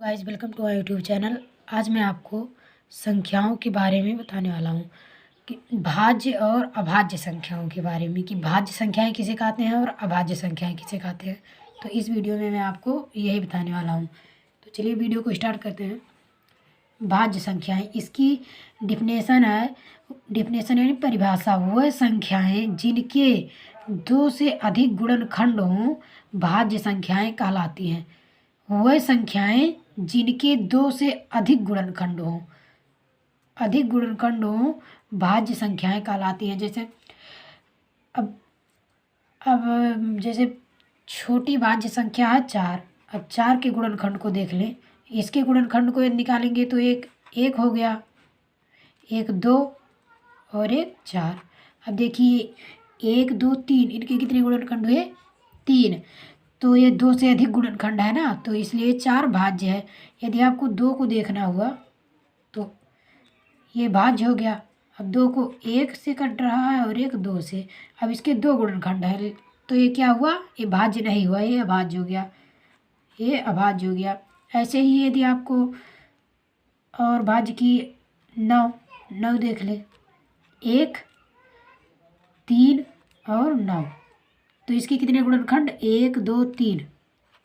Guys welcome to our YouTube channel. आज मैं आपको संख्याओं के बारे में बताने वाला हूँ कि भाज्य और अभाज्य संख्याओं के बारे में, कि भाज्य संख्याएं किसे कहते हैं और अभाज्य संख्याएं किसे कहते हैं। तो इस वीडियो में मैं आपको यही बताने वाला हूँ। तो चलिए वीडियो को स्टार्ट करते हैं। भाज्य संख्याएं, इसकी डिफिनेशन यानी परिभाषा, वह संख्याएं जिनके दो से अधिक गुणनखंड हों भाज्य संख्याएं कहलाती हैं। वह संख्याएं जिनके दो से अधिक गुणनखंड हों भाज्य संख्याएं कहलाती हैं। जैसे अब जैसे छोटी भाज्य संख्या है 4। अब 4 के गुणनखंड को देख लें। इसके गुणनखंड को निकालेंगे तो एक हो गया, एक 2 और एक 4। अब देखिए 1 2 3, इनके कितने गुणनखंड हुए? 3। तो ये 2 से अधिक गुणनखंड है ना, तो इसलिए 4 भाज्य है। यदि आपको 2 को देखना हुआ तो ये भाज्य हो गया। अब 2 को 1 से कट रहा है और एक 2 से। अब इसके 2 गुणनखंड है, तो ये क्या हुआ? ये भाज्य नहीं हुआ, ये अभाज्य हो गया, ये अभाज्य हो गया। ऐसे ही यदि आपको और भाज्य की 9 देख ले, 1 3 और 9, तो इसके कितने गुणनखंड? 1 2 3,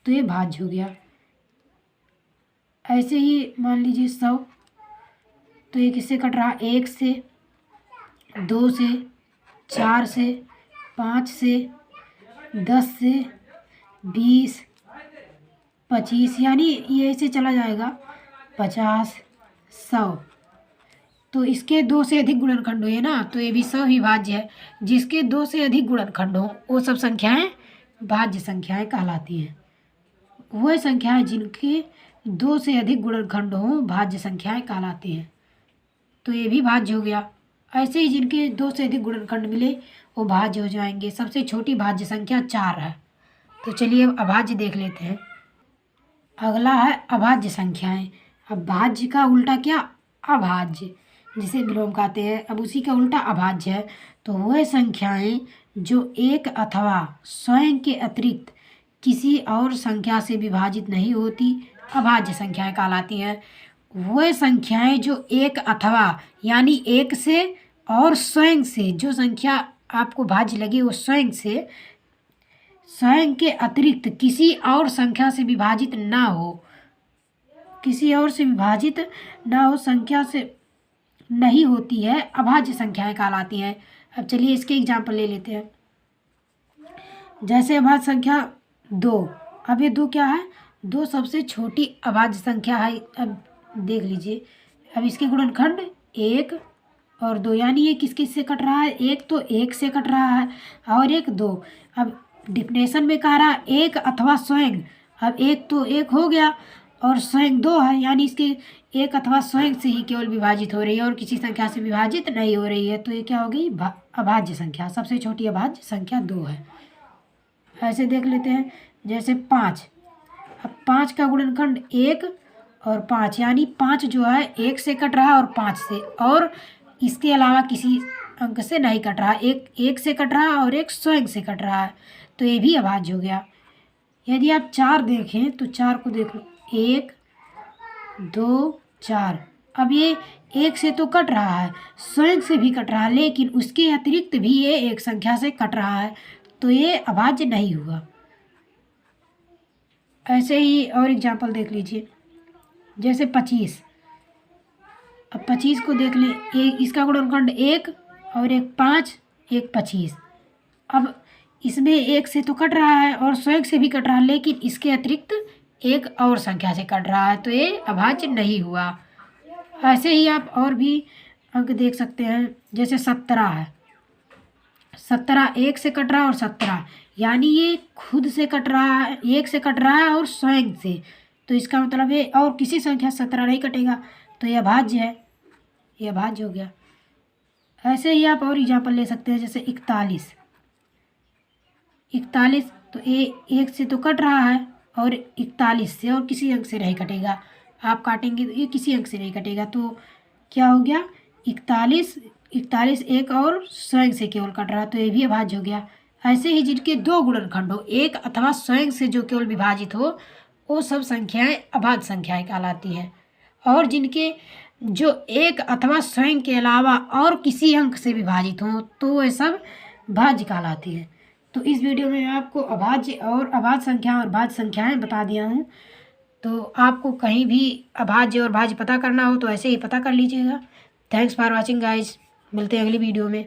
तो ये भाज्य हो गया। ऐसे ही मान लीजिए 100, तो ये किससे कट रहा? 1 से, 2 से, 4 से, 5 से, 10 से, 20, 25, यानी ये ऐसे चला जाएगा 50, 100। तो इसके 2 से अधिक गुणनखंड हुए ना, तो ये भी 100 ही भाज्य है। जिसके 2 से अधिक गुणनखंड हो वो सब संख्याएं भाज्य संख्याएं कहलाती हैं। वह संख्याएं जिनके 2 से अधिक गुणनखंड हो भाज्य संख्याएं कहलाती हैं। तो ये भी भाज्य हो गया। ऐसे ही जिनके 2 से अधिक गुणनखंड मिले वो भाज्य हो जाएंगे। सबसे छोटी भाज्य संख्या 4 है। तो चलिए अब अभाज्य देख लेते हैं। अगला है अभाज्य संख्याएं। अब भाज्य का उल्टा क्या? अभाज्य, जिसे विलोम कहते हैं। अब उसी का उल्टा अभाज्य है। तो वह संख्याएं जो एक अथवा स्वयं के अतिरिक्त किसी और संख्या से विभाजित नहीं होती अभाज्य संख्याएं कहलाती हैं। वह संख्याएं जो एक अथवा यानी एक से और स्वयं से, जो संख्या आपको भाज्य लगी वो स्वयं के अतिरिक्त किसी और संख्या से विभाजित ना हो, किसी और से विभाजित ना हो, संख्या से नहीं होती है, अभाज्य संख्याएं कहलाती हैं। अब चलिए इसके एग्जाम्पल ले लेते हैं। जैसे अभाज्य संख्या 2। अब ये 2 क्या है? 2 सबसे छोटी अभाज्य संख्या है। अब देख लीजिए, अब इसके गुणनखंड 1 और 2, यानी ये किस किस से कट रहा है? एक तो 1 से कट रहा है और एक 2। अब डिफिनेशन में कह रहा है एक अथवा स्वयं। अब एक तो 1 हो गया और स्वयं 2 है, यानी इसके एक अथवा स्वयं से ही केवल विभाजित हो रही है और किसी संख्या से विभाजित नहीं हो रही है। तो ये क्या हो गई? अभाज्य संख्या। सबसे छोटी अभाज्य संख्या 2 है। ऐसे देख लेते हैं। जैसे 5। अब 5 का गुणनखंड 1 और 5, यानी 5 जो है 1 से कट रहा है और 5 से, और इसके अलावा किसी अंक से नहीं कट रहा। एक से कट रहा है और एक स्वयं से कट रहा है, तो ये भी अभाज्य हो गया। यदि आप 4 देखें तो 4 को देख लो, 1 2 4। अब ये 1 से तो कट रहा है, स्वयं से भी कट रहा है, लेकिन उसके अतिरिक्त भी ये एक संख्या से कट रहा है, तो ये अभाज्य नहीं हुआ। ऐसे ही और एग्जाम्पल देख लीजिए। जैसे 25। अब 25 को देख लें। इसका गुणनखंड 1 और एक 5, एक 25। अब इसमें 1 से तो कट रहा है और स्वयं से भी कट रहा है, लेकिन इसके अतिरिक्त एक और संख्या से कट रहा है, तो ये अभाज्य नहीं हुआ। ऐसे ही आप और भी अंक देख सकते हैं। जैसे 17 है। 17 1 से कट रहा है और 17, यानी ये खुद से कट रहा है, 1 से कट रहा है और स्वयं से, तो इसका मतलब ये और किसी संख्या 17 नहीं कटेगा, तो यह अभाज्य है, यह अभाज्य हो गया। ऐसे ही आप और एग्जाम्पल ले सकते हैं। जैसे 41। तो ये 1 से तो कट रहा है और 41 से और किसी अंक से नहीं कटेगा। आप काटेंगे तो ये किसी अंक से नहीं कटेगा, तो क्या हो गया? 41 एक और स्वयं से केवल कट रहा है, तो ये भी अभाज्य हो गया। ऐसे ही जिनके 2 गुणनखंड हो, एक अथवा स्वयं से जो केवल विभाजित हो, वो सब संख्याएं अभाज्य संख्याएं कहलाती हैं। और जिनके जो एक अथवा स्वयं के अलावा और किसी अंक से विभाजित हों तो वे सब भाज्य कहलाती हैं। तो इस वीडियो में मैं आपको अभाज्य और अभाज्य संख्या और भाज्य संख्याएं बता दिया हूँ। तो आपको कहीं भी अभाज्य और भाज्य पता करना हो तो ऐसे ही पता कर लीजिएगा। थैंक्स फॉर वॉचिंग गाइस, मिलते हैं अगली वीडियो में।